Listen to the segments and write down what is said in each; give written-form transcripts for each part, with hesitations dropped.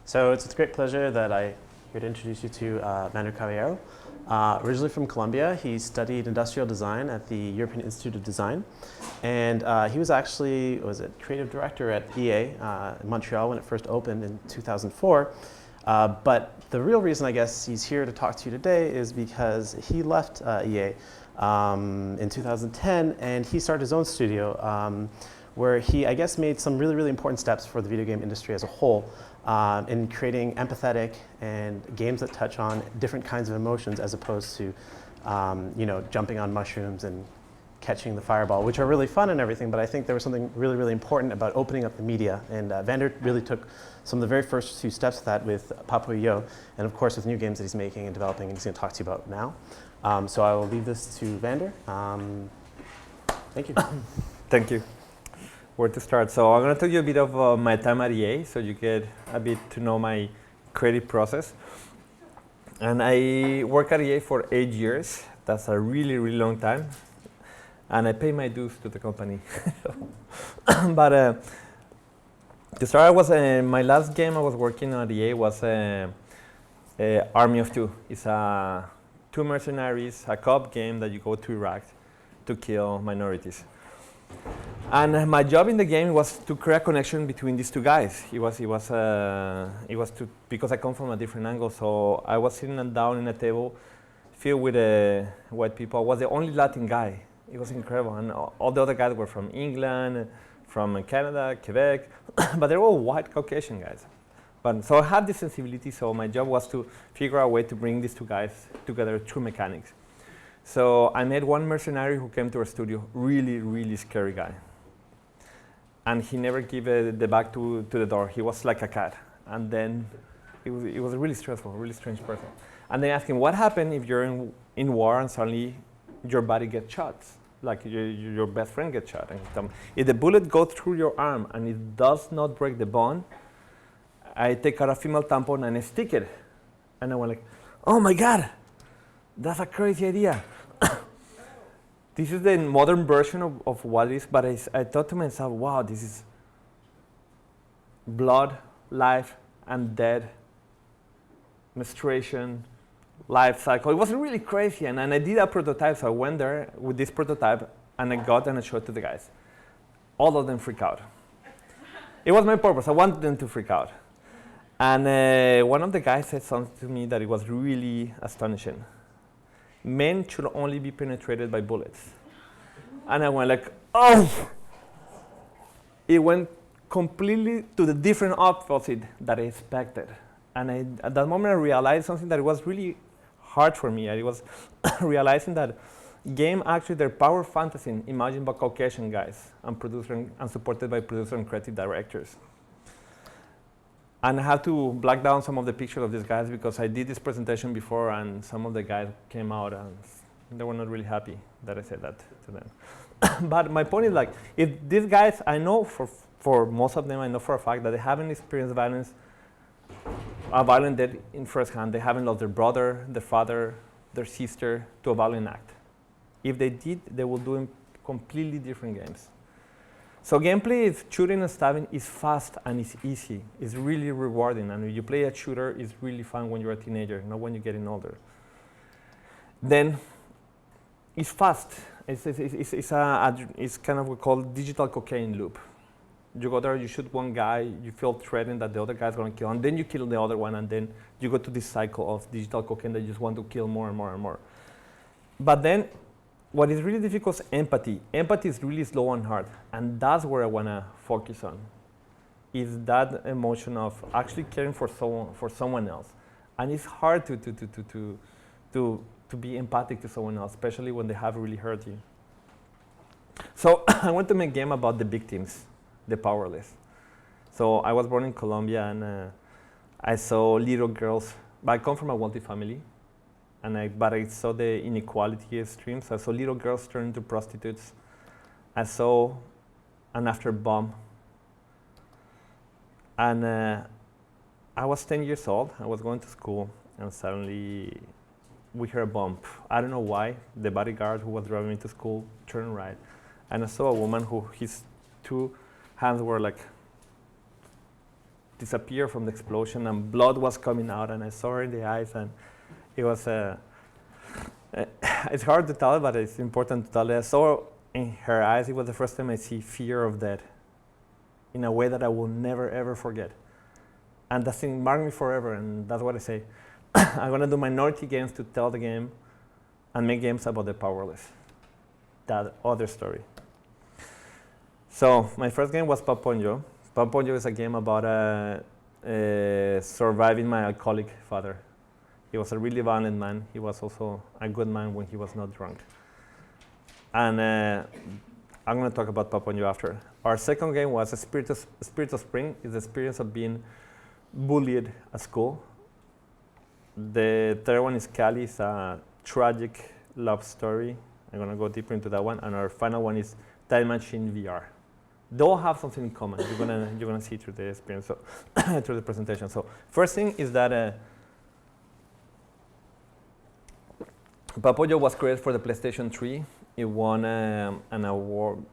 So it's with great pleasure that I'm here to introduce you to Vander Caballero. Originally from Colombia, he studied industrial design at the European Institute of Design. And he was actually, creative director at EA in Montreal when it first opened in 2004. But the real reason I guess he's here to talk to you today is because he left EA in 2010 and he started his own studio where he, I guess, made some really, really important steps for the video game industry as a whole in creating empathetic and games that touch on different kinds of emotions as opposed to, jumping on mushrooms and catching the fireball, which are really fun and everything, but I think there was something really, really important about opening up the media. And Vander really took some of the very first few steps of that with Papo.io, and of course with new games that he's making and developing, and he's going to talk to you about now. So I will leave this to Vander. Thank you. Thank you. Where to start? So I'm going to tell you a bit of my time at EA, so you get a bit to know my creative process. And I worked at EA for 8 years. That's a really, really long time. And I pay my dues to the company. But to start, my last game I was working on at EA was Army of Two. It's two mercenaries, a co-op game that you go to Iraq to kill minorities. And my job in the game was to create a connection between these two guys. Because I come from a different angle. So I was sitting down in a table filled with white people. I was the only Latin guy. It was incredible. And all the other guys were from England, from Canada, Quebec, but they're all white Caucasian guys. So I had this sensibility. So my job was to figure out a way to bring these two guys together through mechanics. So I met one mercenary who came to our studio, really, really scary guy. And he never gave the back to the door. He was like a cat. And then it was really stressful, really strange person. And they asked him, what happened if you're in war and suddenly your body gets shot? Like your best friend gets shot. And he told me, if the bullet goes through your arm and it does not break the bone, I take out a female tampon and I stick it. And I went like, oh my God, that's a crazy idea. This is the modern version of what it is, but I thought to myself, wow, this is blood, life, and death, menstruation, life cycle. It was really crazy, and I did a prototype, so I went there with this prototype, and I got and I showed it to the guys. All of them freak out. It was my purpose. I wanted them to freak out. And one of the guys said something to me that it was really astonishing. Men should only be penetrated by bullets. And I went like, oh! It went completely to the different opposite that I expected. And at that moment I realized something that was really hard for me. I was realizing that game actually, they're power fantasy imagined by Caucasian guys and supported by producers and creative directors. And I had to black down some of the pictures of these guys because I did this presentation before and some of the guys came out and they were not really happy that I said that to them. But my point is like, if these guys, I know for most of them, I know for a fact that they haven't experienced violence, a violent death in first hand. They haven't lost their brother, their father, their sister to a violent act. If they did, they will do in completely different games. So gameplay is shooting and stabbing is fast and it's easy. It's really rewarding. And when you play a shooter, it's really fun when you're a teenager, not when you're getting older. Then it's fast. It's kind of what we call digital cocaine loop. You go there, you shoot one guy, you feel threatened that the other guy's going to kill, and then you kill the other one, and then you go to this cycle of digital cocaine that you just want to kill more and more and more. But then what is really difficult is empathy. Empathy is really slow and hard, and that's where I want to focus on, is that emotion of actually caring for someone else. And it's hard to be empathic to someone else, especially when they have really hurt you. So I want to make a game about the victims, the powerless. So I was born in Colombia, and I saw little girls. But I come from a wealthy family. But I saw the inequality extremes. I saw little girls turn into prostitutes. I saw an after bomb. And I was 10 years old. I was going to school, and suddenly we heard a bomb. I don't know why. The bodyguard who was driving me to school turned right. And I saw a woman who his two hands were like disappeared from the explosion, and blood was coming out, and I saw her in the eyes, and it was it's hard to tell, but it's important to tell. I saw in her eyes, it was the first time I see fear of death in a way that I will never, ever forget. And that thing marked me forever, and that's what I say. I'm going to do minority games to tell the game and make games about the powerless. That other story. So my first game was Paponjo. Paponjo is a game about surviving my alcoholic father. He was a really violent man. He was also a good man when he was not drunk. And I'm going to talk about Paponjo after. Our second game was a Spirit of Spring. It's the experience of being bullied at school. The third one is Cali. It's a tragic love story. I'm going to go deeper into that one. And our final one is Time Machine VR. They all have something in common. You're gonna see through the experience, so through the presentation. So first thing is that Paponjo was created for the PlayStation 3. It won an award.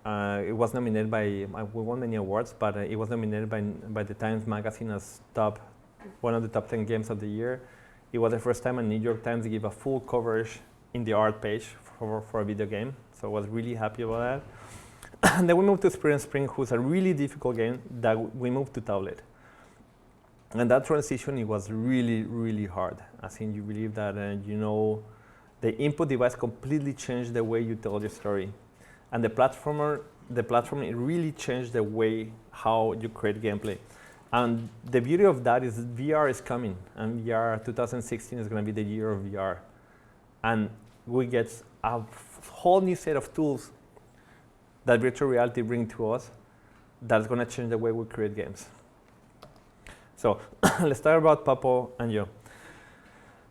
It was nominated by, we won many awards, but it was nominated by the Times Magazine as one of the top 10 games of the year. It was the first time a New York Times gave a full coverage in the art page for a video game. So I was really happy about that. And then we moved to Spirit of Spring, who's a really difficult game that we moved to tablet. And that transition, it was really, really hard. I think you believe that, the input device completely changed the way you tell your story. And the platform, it really changed the way how you create gameplay. And the beauty of that is VR is coming. And VR 2016 is going to be the year of VR. And we get a whole new set of tools that virtual reality brings to us that's going to change the way we create games. So let's talk about Papo and Yo.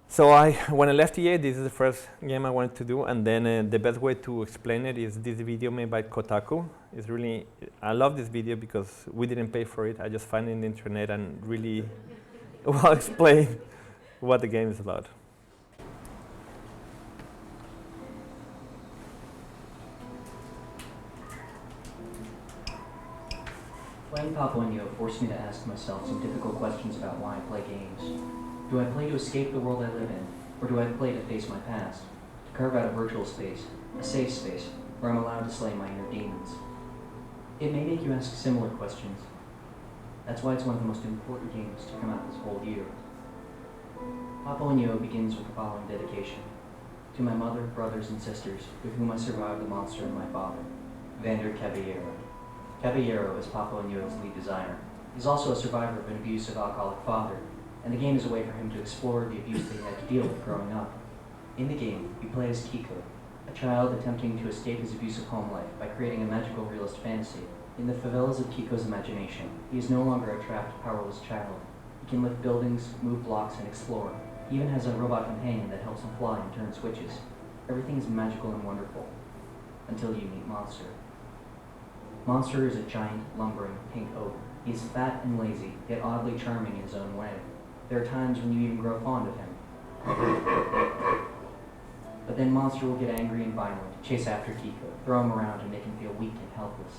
So when I left EA, this is the first game I wanted to do, and then the best way to explain it is this video made by Kotaku. It's really, I love this video because we didn't pay for it. I just found it on the internet and really well explain what the game is about. Playing Paponjo forced me to ask myself some difficult questions about why I play games. Do I play to escape the world I live in, or do I play to face my past? To carve out a virtual space, a safe space, where I'm allowed to slay my inner demons? It may make you ask similar questions. That's why it's one of the most important games to come out this whole year. Paponjo begins with the following dedication. To my mother, brothers, and sisters, with whom I survived the monster and my father, Vander Caballero. Caballero is Paponjo's lead designer. He's also a survivor of an abusive alcoholic father, and the game is a way for him to explore the abuse that he had to deal with growing up. In the game, you play as Kiko, a child attempting to escape his abusive home life by creating a magical realist fantasy. In the favelas of Kiko's imagination, he is no longer a trapped, powerless child. He can lift buildings, move blocks, and explore. He even has a robot companion that helps him fly and turn switches. Everything is magical and wonderful, until you meet Monster. Monster is a giant, lumbering, pink oak. He is fat and lazy, yet oddly charming in his own way. There are times when you even grow fond of him. But then Monster will get angry and violent, chase after Kiko, throw him around and make him feel weak and helpless.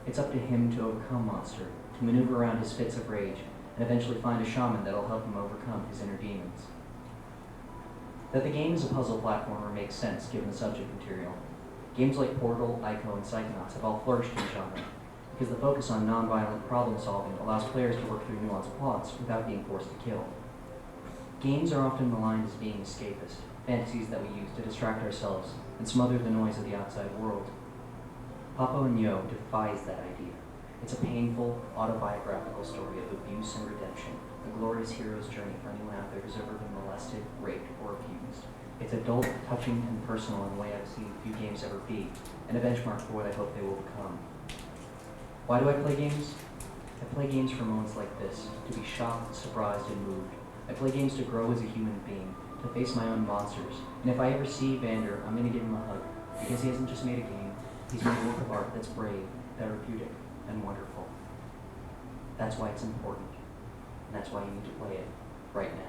It's up to him to overcome Monster, to maneuver around his fits of rage, and eventually find a shaman that'll help him overcome his inner demons. That the game is a puzzle platformer makes sense given the subject material. Games like Portal, Ico, and Psychonauts have all flourished in the genre, because the focus on non-violent problem-solving allows players to work through nuanced plots without being forced to kill. Games are often maligned as being escapist, fantasies that we use to distract ourselves and smother the noise of the outside world. Paponjo defies that idea. It's a painful, autobiographical story of abuse and redemption, a glorious hero's journey for anyone out there who's ever been molested, raped, or abused. It's adult, touching, and personal in a way I've seen few games ever be, and a benchmark for what I hope they will become. Why do I play games? I play games for moments like this, to be shocked, surprised, and moved. I play games to grow as a human being, to face my own monsters, and if I ever see Vander, I'm going to give him a hug, because he hasn't just made a game, he's made a work of art that's brave, therapeutic, and wonderful. That's why it's important, and that's why you need to play it right now.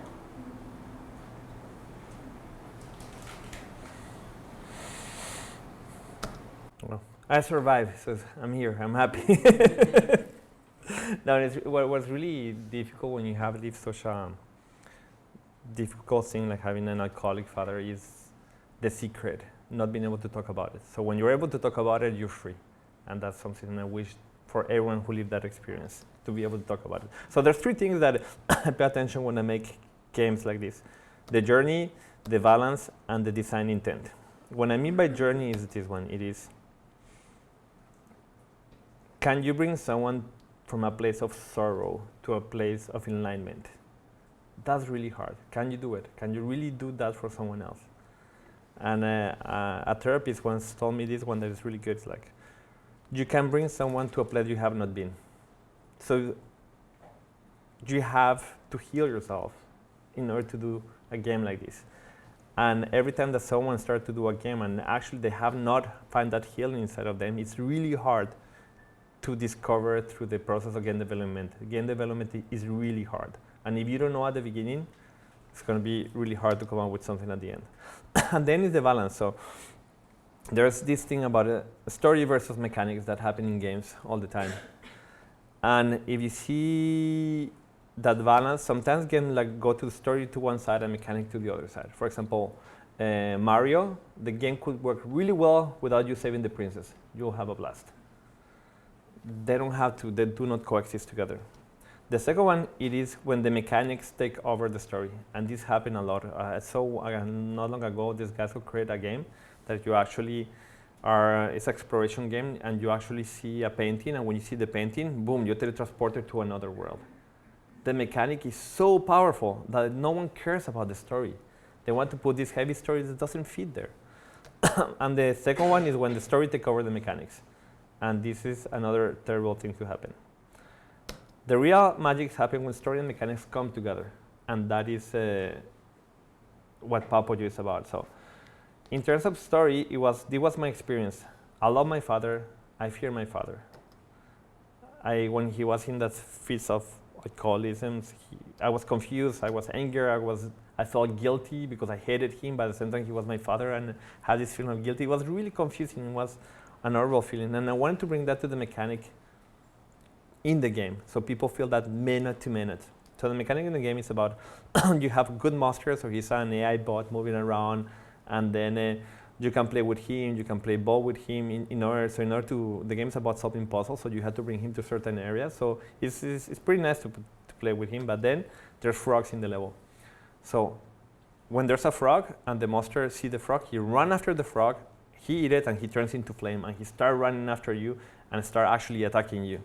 Well, I survived, so I'm here, I'm happy. No, what was really difficult when you have this such a difficult thing like having an alcoholic father is the secret, not being able to talk about it. So when you're able to talk about it, you're free. And that's something I wish for everyone who lived that experience, to be able to talk about it. So there's three things that I pay attention when I make games like this: the journey, the balance, and the design intent. What I mean by journey is this one. It is, can you bring someone from a place of sorrow to a place of enlightenment? That's really hard. Can you do it? Can you really do that for someone else? And a therapist once told me this one that is really good. It's like, you can bring someone to a place you have not been. So you have to heal yourself in order to do a game like this. And every time that someone starts to do a game and actually they have not found that healing inside of them, it's really hard to discover through the process of game development. Game development is really hard. And if you don't know at the beginning, it's going to be really hard to come up with something at the end. And then is the balance. So there's this thing about story versus mechanics that happen in games all the time. And if you see that balance, sometimes games like go to the story to one side and mechanic to the other side. For example, Mario, the game could work really well without you saving the princess. You'll have a blast. They don't have to, they do not coexist together. The second one, it is when the mechanics take over the story. And this happened a lot. Not long ago, these guys will create a game that you actually it's an exploration game, and you actually see a painting, and when you see the painting, boom, you're teletransported to another world. The mechanic is so powerful that no one cares about the story. They want to put this heavy story that doesn't fit there. And the second one is when the story takes over the mechanics. And this is another terrible thing to happen. The real magic happens when story and mechanics come together. And that is what Papoyo is about. So in terms of story, this was my experience. I love my father. I fear my father. When he was in that fits of alcoholism, I was confused. I was angry. I felt guilty because I hated him. But at the same time, he was my father, and had this feeling of guilt. It was really confusing. It was an horrible feeling. And I wanted to bring that to the mechanic in the game, so people feel that minute to minute. So the mechanic in the game is about you have good monsters, so he's an AI bot moving around, and then you can play with him, you can play ball with him in order to, the game is about solving puzzles, so you have to bring him to certain areas. So it's pretty nice to play with him, but then there's frogs in the level. So when there's a frog and the monster sees the frog, he runs after the frog, he eats it, and he turns into flame, and he starts running after you and start actually attacking you.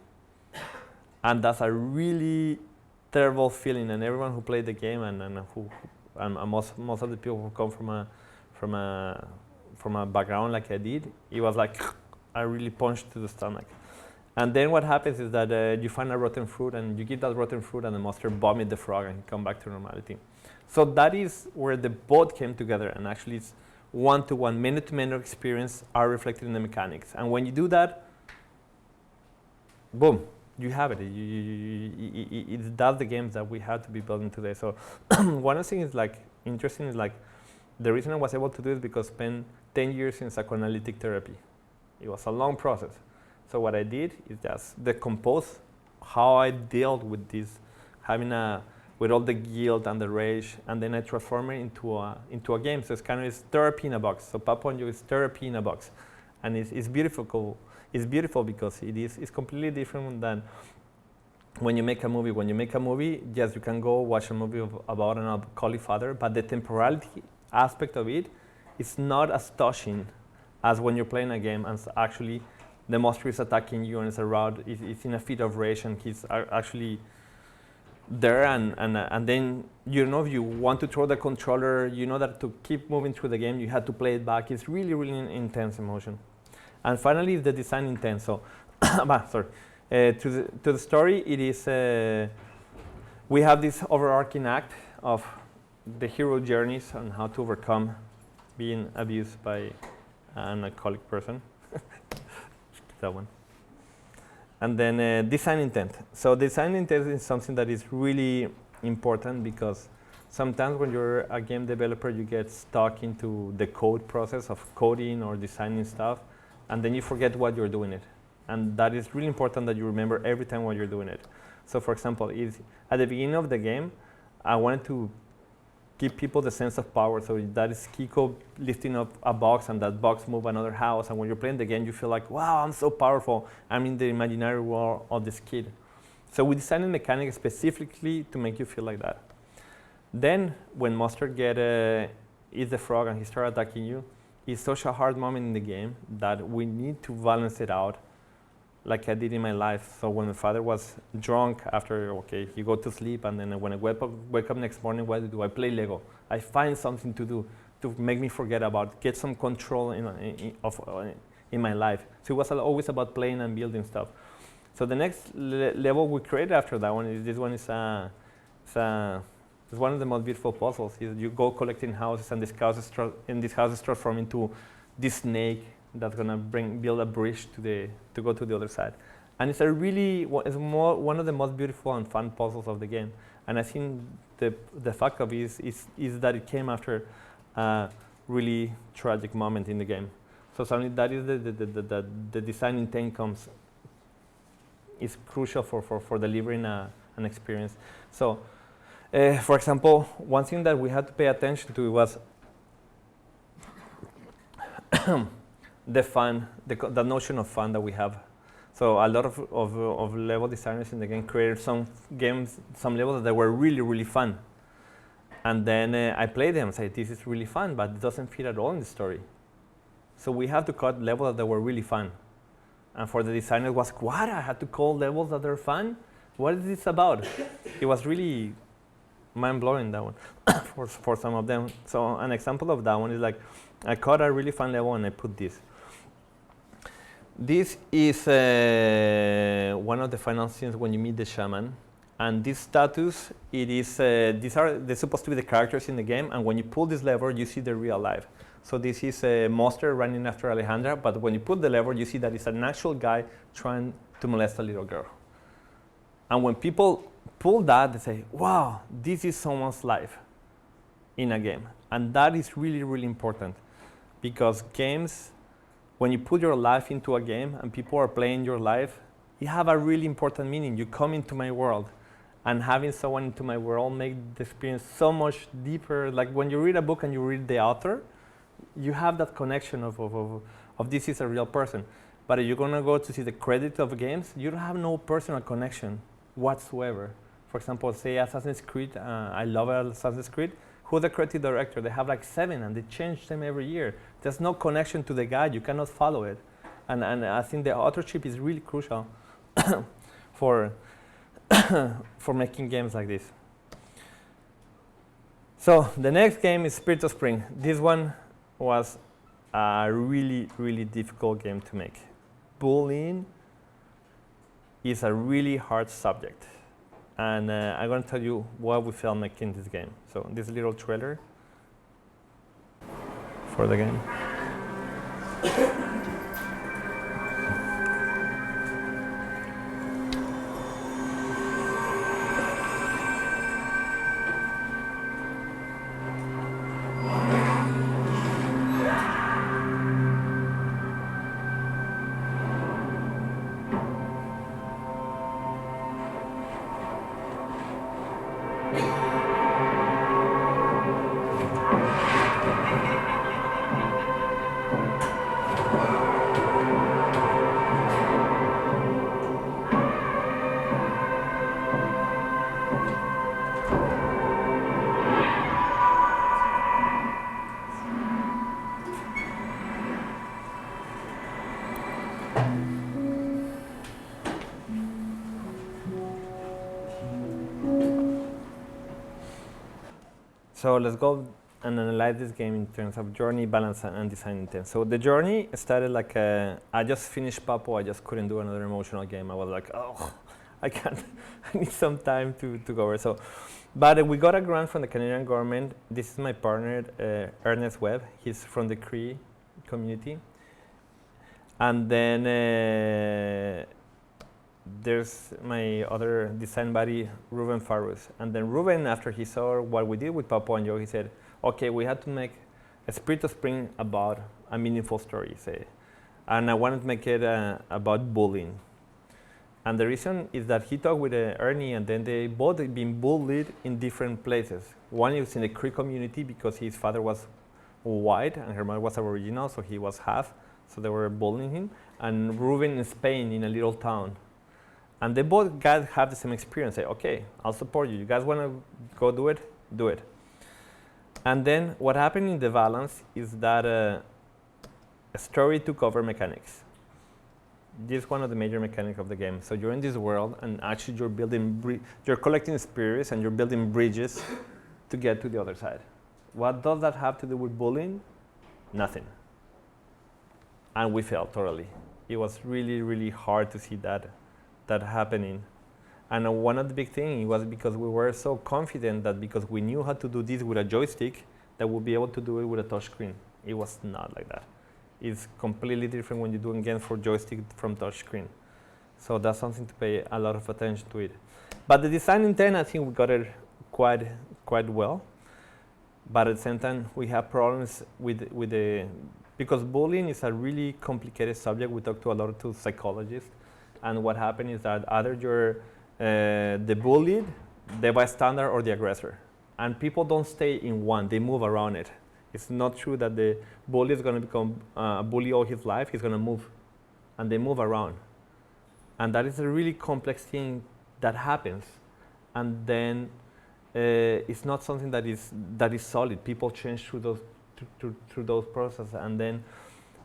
And that's a really terrible feeling, and everyone who played the game and most of the people who come from a background like I did, it was like I really punched to the stomach. And then what happens is that you find a rotten fruit, and you give that rotten fruit, and the monster vomit the frog and he come back to normality. So that is where the both came together, and actually it's one-to-one, minute-to-minute experience are reflected in the mechanics. And when you do that, boom, you have it. That's the games that we have to be building today. So one of the things like interesting is like the reason I was able to do it because I spent 10 years in psychoanalytic therapy. It was a long process. So what I did is just decompose how I dealt with this, with all the guilt and the rage, and then I transform it into a game. So it's kind of therapy in a box. So Papoyo is therapy in a box, and it's beautiful. It's beautiful because it's completely different than when you make a movie. When you make a movie, yes, you can go watch a movie about an alcoholic father, but the temporality aspect of it is not as touching as when you're playing a game and actually the monster is attacking you and it's in a fit of rage, and he's actually there, and then you want to throw the controller, that to keep moving through the game you have to play it back. It's really, really intense emotion. And finally, the design intent. So, to the story, it is we have this overarching act of the hero journeys and how to overcome being abused by an alcoholic person. That one. And then design intent. So design intent is something that is really important because sometimes when you're a game developer, you get stuck into the code process of coding or designing stuff, and then you forget what you're doing it. And that is really important that you remember every time while you're doing it. So for example, at the beginning of the game, I wanted to give people the sense of power. So that is Kiko lifting up a box and that box move another house. And when you're playing the game, you feel like, wow, I'm so powerful. I'm in the imaginary world of this kid. So we designed a mechanic specifically to make you feel like that. Then when Monster eats the frog and he starts attacking you, it's such a hard moment in the game that we need to balance it out like I did in my life. So when my father was drunk after, okay, he go to sleep, and then when I wake up next morning, what do? I play Lego. I find something to do to make me forget about, get some control in my life. So it was always about playing and building stuff. So the next level we created after that one is this one is it's one of the most beautiful puzzles. You go collecting houses, and these houses transform into this snake that's gonna build a bridge to go to the other side. And it's one of the most beautiful and fun puzzles of the game. And I think the fact of it is that it came after a really tragic moment in the game. So suddenly that is the design intent is crucial for delivering an experience. So. For example, one thing that we had to pay attention to was the fun, the notion of fun that we have. So a lot of level designers in the game created some levels that were really, really fun. And then I played them and said, this is really fun, but it doesn't fit at all in the story. So we have to cut levels that were really fun. And for the designer, it was, what? I had to call levels that are fun? What is this about? It was really mind-blowing, that one, for some of them. So an example of that one is like, I caught a really fun level and I put this. This is one of the final scenes when you meet the shaman. And this status, they're supposed to be the characters in the game, and when you pull this lever, you see the real life. So this is a monster running after Alejandra, but when you pull the lever, you see that it's an actual guy trying to molest a little girl. And when people pull that, they say, wow, this is someone's life in a game. And that is really, really important, because games, when you put your life into a game and people are playing your life, you have a really important meaning. You come into my world, and having someone into my world make the experience so much deeper. Like when you read a book and you read the author, you have that connection of this is a real person. But if you're gonna go to see the credit of games, you don't have no personal connection whatsoever. For example, say Assassin's Creed, I love Assassin's Creed. Who's the creative director? They have like 7 and they change them every year. There's no connection to the guide, you cannot follow it. And I think the authorship is really crucial for making games like this. So the next game is Spirit of Spring. This one was a really, really difficult game to make. Bullying is a really hard subject. And I'm going to tell you what we felt making this game. So this little trailer for the game. So let's go and analyze this game in terms of journey, balance, and design intent. So the journey started like I just finished Papo. I just couldn't do another emotional game. I was like, oh, I can't. I need some time to go over. So, but we got a grant from the Canadian government. This is my partner, Ernest Webb. He's from the Cree community. And then there's my other design buddy, Ruben Farus. And then Ruben, after he saw what we did with Papo and Joe, he said, okay, we had to make a Spirit of Spring about a meaningful story. Say, and I wanted to make it about bullying. And the reason is that he talked with Ernie, and then they both had been bullied in different places. One is in the Cree community because his father was white and her mother was Aboriginal, so he was half, so they were bullying him. And Ruben in Spain in a little town. And they both guys have the same experience. Say, okay, I'll support you. You guys want to go do it? Do it. And then what happened in the balance is that a story took over mechanics. This is one of the major mechanics of the game. So you're in this world, and actually you're building, you're collecting spirits, and you're building bridges to get to the other side. What does that have to do with bullying? Nothing. And we failed totally. It was really, really hard to see that happening. And one of the big things was because we were so confident that because we knew how to do this with a joystick, that we'll be able to do it with a touch screen. It was not like that. It's completely different when you're doing games for joystick from touch screen. So that's something to pay a lot of attention to it. But the design intent, I think we got it quite well. But at the same time, we have problems with the, because bullying is a really complicated subject. We talked to a lot of psychologists. And what happened is that either you're the bullied, the bystander, or the aggressor. And people don't stay in one, they move around it. It's not true that the bully is going to become a bully all his life. He's going to move, and they move around. And that is a really complex thing that happens. And then it's not something that is solid. People change through those processes, and then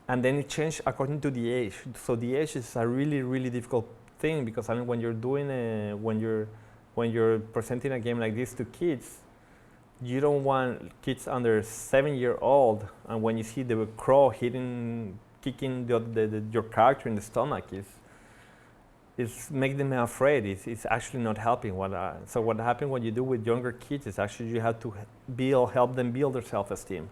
it changed according to the age. So the age is a really, really difficult thing, because I mean, when you're doing when you're presenting a game like this to kids, you don't want kids under 7-year-old, and when you see the crow kicking your character in the stomach, it's make them afraid. It's actually not helping. So what happens when you do with younger kids is actually you have to help them build their self-esteem.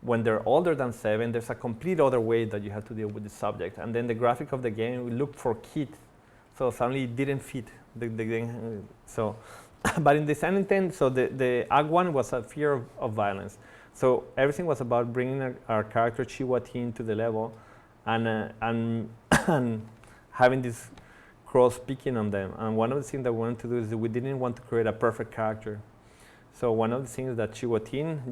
When they're older than 7, there's a complete other way that you have to deal with the subject. And then the graphic of the game, we looked for kids, so suddenly it didn't fit the game. So, but in design intent, so the Act 1 was a fear of violence. So everything was about bringing our character Chihuahuatin to the level, and having this cross speaking on them. And one of the things that we wanted to do is that we didn't want to create a perfect character. So one of the things that Chihuahuatin,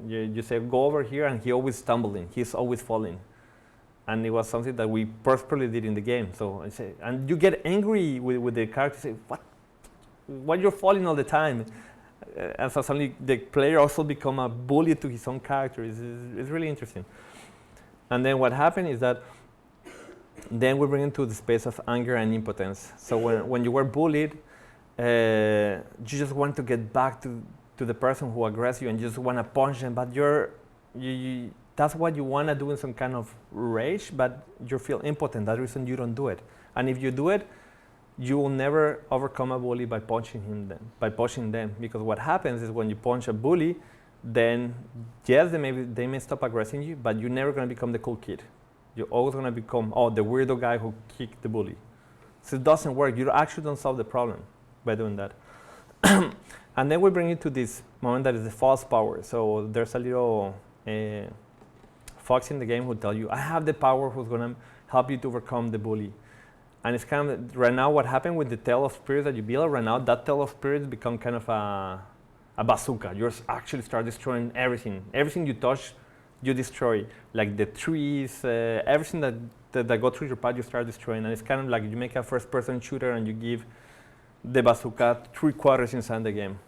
you say, go over here, and he's always stumbling, he's always falling. And it was something that we purposely did in the game. So I say, and you get angry with the character, say, what you're falling all the time? And so suddenly the player also become a bully to his own character. It's really interesting. And then what happened is that then we bring into the space of anger and impotence. So when you were bullied, you just want to get back to the person who aggressed you, and you just want to punch them, but that's what you want to do in some kind of rage, but you feel impotent. That's the reason you don't do it. And if you do it, you will never overcome a bully by punching them, because what happens is when you punch a bully, then yes, they may stop aggressing you, but you're never going to become the cool kid. You're always going to become the weirdo guy who kicked the bully. So it doesn't work. You actually don't solve the problem by doing that. And then we bring it to this moment that is the false power. So there's a little fox in the game who tell you, I have the power who's going to help you to overcome the bully. And it's kind of, right now what happened with the Tale of Spirits that you build, right now that Tale of Spirits become kind of a bazooka. You actually start destroying everything. Everything you touch, you destroy. Like the trees, everything that go through your path, you start destroying. And it's kind of like you make a first-person shooter and you give the bazooka 3/4 inside the game.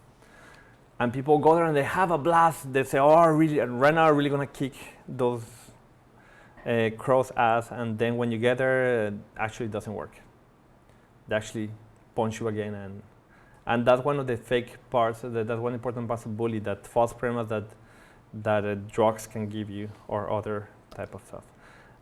And people go there and they have a blast. They say, oh, really, and right now I'm really going to kick those crows' ass. And then when you get there, actually it doesn't work. They actually punch you again. And that's one of the fake parts, that's one important part of bully, that false premise that drugs can give you or other type of stuff.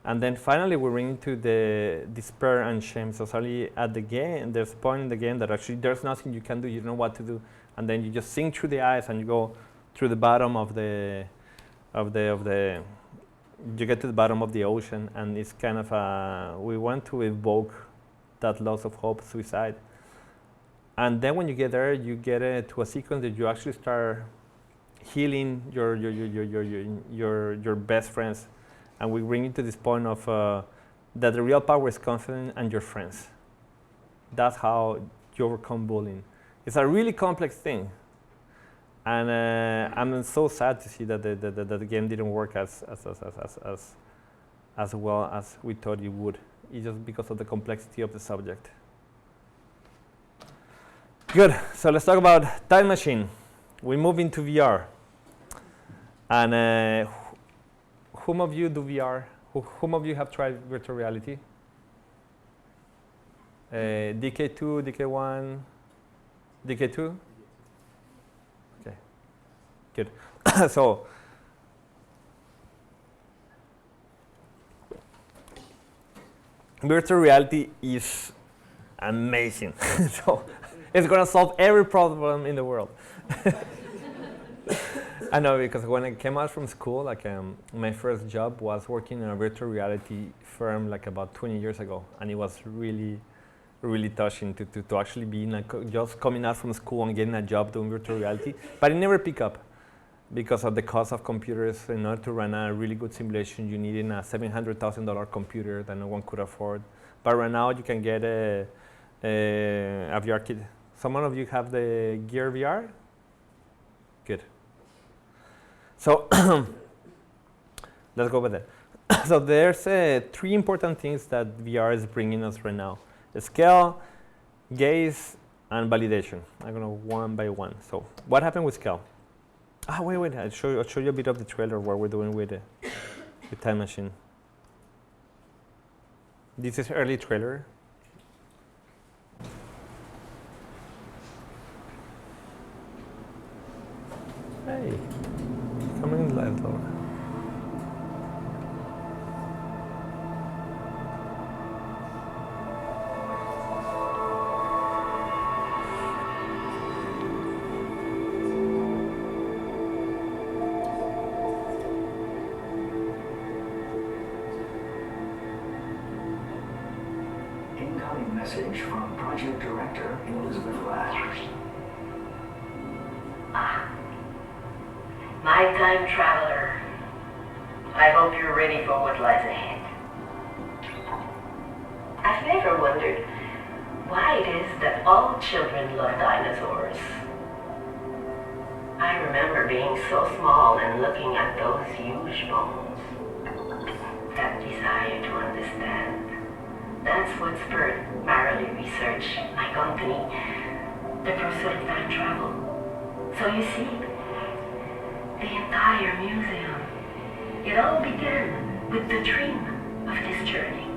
And then finally, we bring into the despair and shame. So suddenly at the game, there's a point in the game that actually there's nothing you can do. You don't know what to do, and then you just sink through the ice and you go through the bottom of the you get to the bottom of the ocean, and it's kind of we want to evoke that loss of hope, suicide. And then when you get there, you get to a sequence that you actually start healing your best friends. And we bring it to this point of that the real power is confident and your friends. That's how you overcome bullying. It's a really complex thing. And I'm so sad to see that the game didn't work as well as we thought it would. It's just because of the complexity of the subject. Good, so let's talk about Time Machine. We move into VR. And whom of you do VR? Whom of you have tried virtual reality? DK2, DK1, DK2? Okay, good. So, virtual reality is amazing. So, it's going to solve every problem in the world. I know, because when I came out from school, like my first job was working in a virtual reality firm like about 20 years ago, and it was really, really touching to actually be just coming out from school and getting a job doing virtual reality. But it never picked up because of the cost of computers. In order to run a really good simulation, you need a $700,000 computer that no one could afford. But right now, you can get a VR kit. Some of you have the Gear VR? Good. So let's go with it. So there's 3 important things that VR is bringing us right now: scale, gaze, and validation. I'm gonna one by one. So what happened with scale? Wait. I'll show you a bit of the trailer what we're doing with the Time Machine. This is early trailer. Hey. Coming live though. Incoming message from Project Director Elizabeth Lash. My time traveler, I hope you're ready for what lies ahead. I've never wondered why it is that all children love dinosaurs. I remember being so small and looking at those huge bones. That desire to understand. That's what spurred Marley Research, my company, the pursuit of time travel. So you see, the entire museum, it all began with the dream of this journey.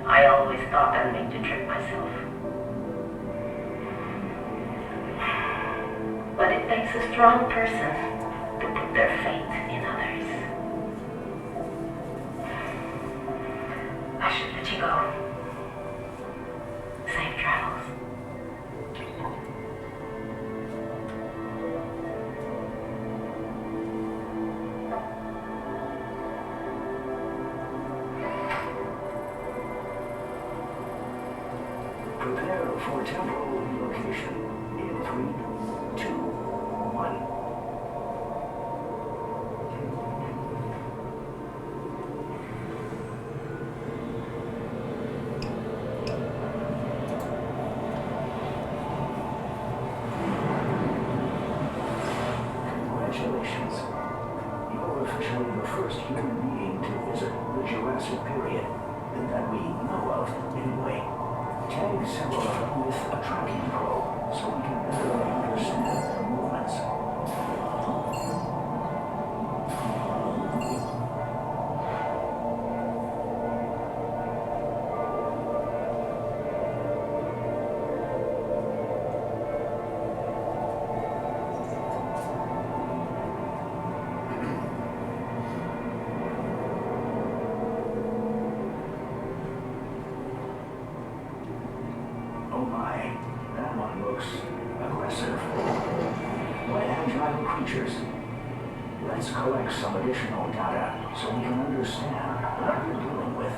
I always thought I'd make the trip myself. But it takes a strong person to put their faith in others. I should let you go. Safe travels. Prepare for temporal relocation in 3, 2, 1. Congratulations. You're officially the first human being to visit the Jurassic period, that we know of anyway. Tag several of them with a tracking probe so we can better understand their movements. Oh my, that one looks aggressive. What agile creatures. Let's collect some additional data so we can understand what we're dealing with.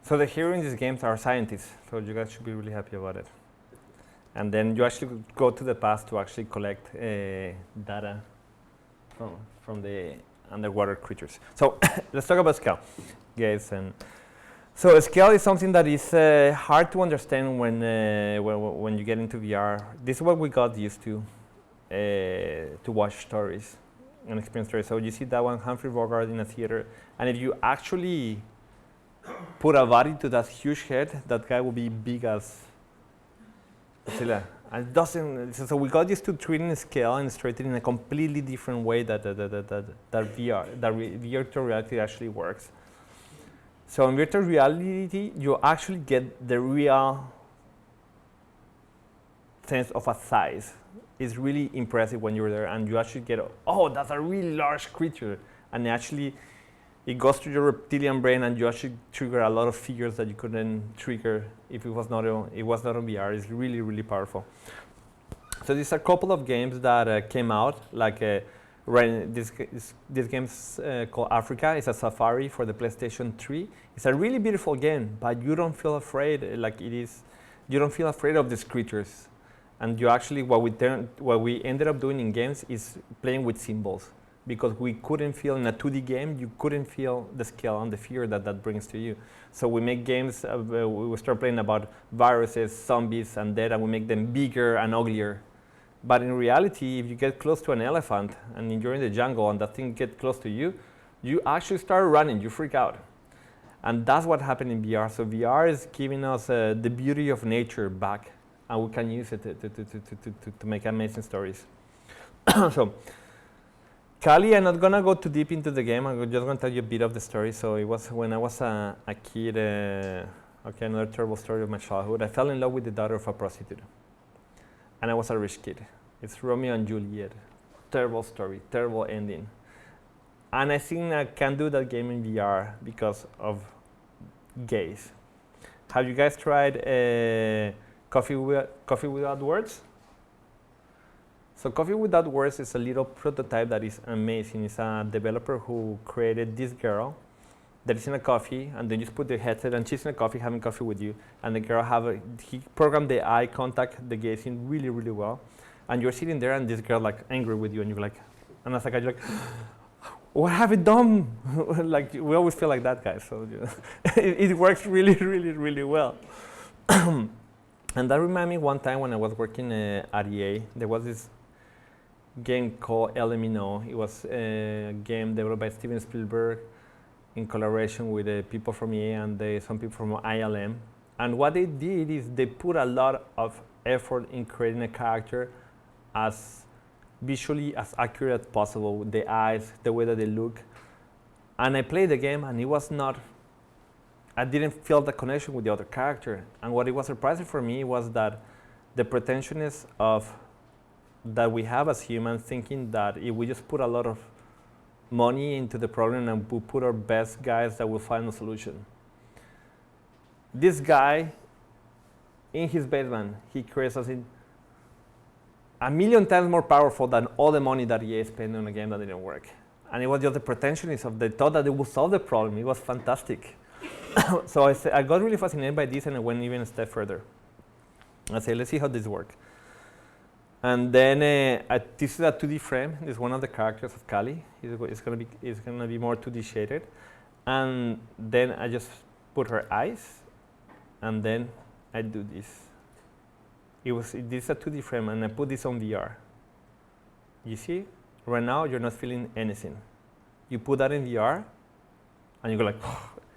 So the hero in these games are scientists, so you guys should be really happy about it. And then you actually go to the past to actually collect data from the underwater creatures. So let's talk about scale, guys. And so scale is something that is hard to understand when you get into VR. This is what we got used to watch stories and experience stories. So you see that one, Humphrey Bogart in a theater, and if you actually put a body to that huge head, that guy will be big as Godzilla. And it doesn't. So we got used to treating scale and illustrated in a completely different way that virtual reality actually works. So in virtual reality, you actually get the real sense of a size. It's really impressive when you're there, and you actually get, oh, that's a really large creature, and actually it goes to your reptilian brain, and you actually trigger a lot of figures that you couldn't trigger if it was not on VR. It's really, really powerful. So there's a couple of games that came out, like this game's called Africa. It's a safari for the PlayStation 3. It's a really beautiful game, but you don't feel afraid like it is. You don't feel afraid of these creatures, and you actually what we ended up doing in games is playing with symbols. Because we couldn't feel in a 2D game, you couldn't feel the scale and the fear that brings to you. So we make games, we start playing about viruses, zombies, and dead, and we make them bigger and uglier. But in reality, if you get close to an elephant and you're in the jungle and that thing gets close to you, you actually start running, you freak out. And that's what happened in VR. So VR is giving us the beauty of nature back, and we can use it to make amazing stories. So, Cali, I'm not gonna go too deep into the game. I'm just gonna tell you a bit of the story. So it was when I was a kid. Okay, another terrible story of my childhood. I fell in love with the daughter of a prostitute, and I was a rich kid. It's Romeo and Juliet. Terrible story, terrible ending. And I think I can do that game in VR because of gays. Have you guys tried Coffee Without Words? So Coffee Without Words is a little prototype that is amazing. It's a developer who created this girl that is in a coffee, and then you just put the headset and she's in a coffee having coffee with you, and the girl he programmed the eye contact, the gazing really, really well, and you're sitting there and this girl like angry with you, and you're like, and as a guy you're like, what have you done? Like we always feel like that, guys. So it works really, really, really well. And that reminded me one time when I was working at EA, there was this game called Elimino. It was a game developed by Steven Spielberg in collaboration with people from EA and some people from ILM. And what they did is they put a lot of effort in creating a character as visually as accurate as possible, with the eyes, the way that they look. And I played the game, and it was not, I didn't feel the connection with the other character. And what it was surprising for me was that the pretentiousness that we have as humans, thinking that if we just put a lot of money into the problem and we put our best guys, that will find a solution. This guy, in his basement, he creates something 1,000,000 times more powerful than all the money that EA spent on a game that didn't work. And it was just the pretentiousness of the thought that it would solve the problem. It was fantastic. So I got really fascinated by this, and I went even a step further. I said, let's see how this works. And then this is a 2D frame. This is one of the characters of Kali. It's gonna be more 2D shaded. And then I just put her eyes, and then I do this. This is a 2D frame, and I put this on VR. You see, right now you're not feeling anything. You put that in VR, and you go like,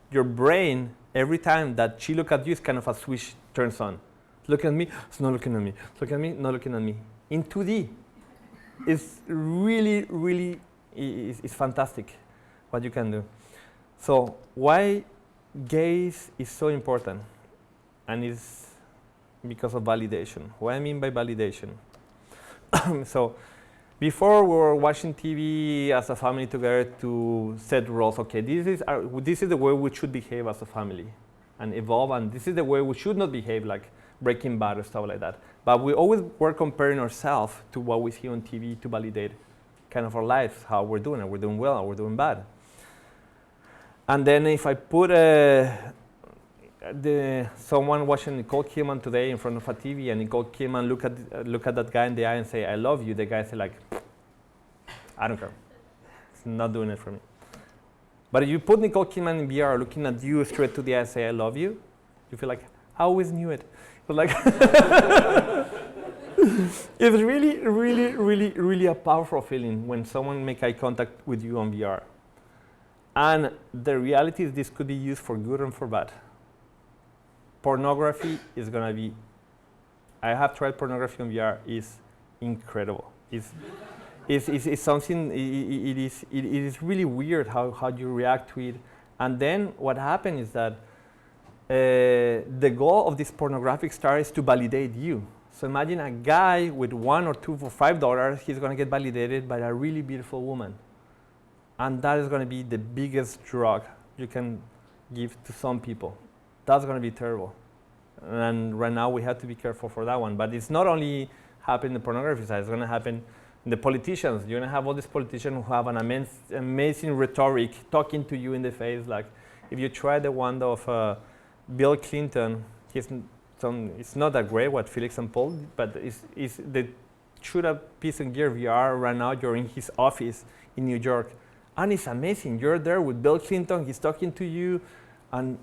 your brain, every time that she looks at you, it's kind of a switch turns on. Look at me, it's not looking at me. Look at me, not looking at me. In 2D, it's really, really, it's fantastic what you can do. So why gaze is so important, and it's because of validation. What I mean by validation. So before we were watching TV as a family together to set rules. Okay, this is the way we should behave as a family and evolve, and this is the way we should not behave, like Breaking Bad or stuff like that. But we always were comparing ourselves to what we see on TV to validate kind of our lives, how we're doing. Are we doing well? Are we doing bad? And then if I put someone watching Nicole Kidman today in front of a TV, and Nicole Kidman look at that guy in the eye and say, "I love you." The guy say like, "I don't care. It's not doing it for me." But if you put Nicole Kidman in VR, looking at you straight to the eye and say, "I love you," you feel like, "I always knew it." But like, it's really, really, really, really a powerful feeling when someone make eye contact with you on VR. And the reality is this could be used for good and for bad. Pornography is going to be, I have tried pornography on VR, is incredible. It's something, it is really weird how you react to it. And then what happens is that the goal of this pornographic star is to validate you. So imagine a guy with $1 or $2 for $5, he's going to get validated by a really beautiful woman. And that is going to be the biggest drug you can give to some people. That's going to be terrible. And right now we have to be careful for that one. But it's not only happening in the pornography side, it's going to happen in the politicians. You're going to have all these politicians who have an amazing rhetoric talking to you in the face. Like if you try the one of Bill Clinton, it's not that great what Felix and Paul, but they shoot a piece of gear VR right now. You're in his office in New York. And it's amazing. You're there with Bill Clinton. He's talking to you, and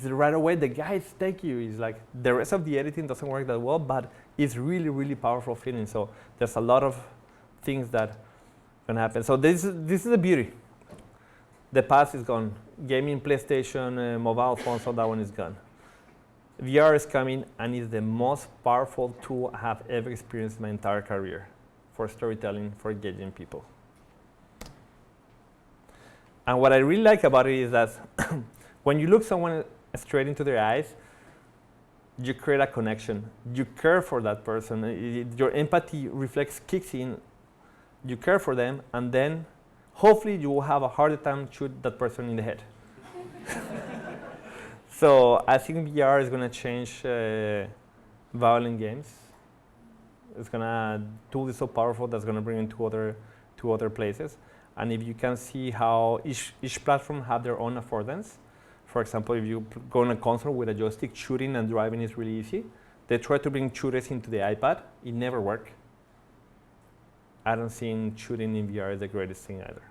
right away the guys take you. It's like the rest of the editing doesn't work that well, but it's really, really powerful feeling. So there's a lot of things that can happen. So this is the beauty. The past is gone. Gaming, PlayStation, mobile phones, all that one is gone. VR is coming, and is the most powerful tool I have ever experienced in my entire career for storytelling, for engaging people. And what I really like about it is that when you look someone straight into their eyes, you create a connection. You care for that person. Your empathy reflex kicks in. You care for them, and then hopefully you will have a harder time shoot that person in the head. So I think VR is going to change violent games. It's going to tool is so powerful that's going to bring it to other places. And if you can see how each platform have their own affordance. For example, if you go on a console with a joystick, shooting and driving is really easy. They try to bring shooters into the iPad. It never worked. I don't think shooting in VR is the greatest thing either.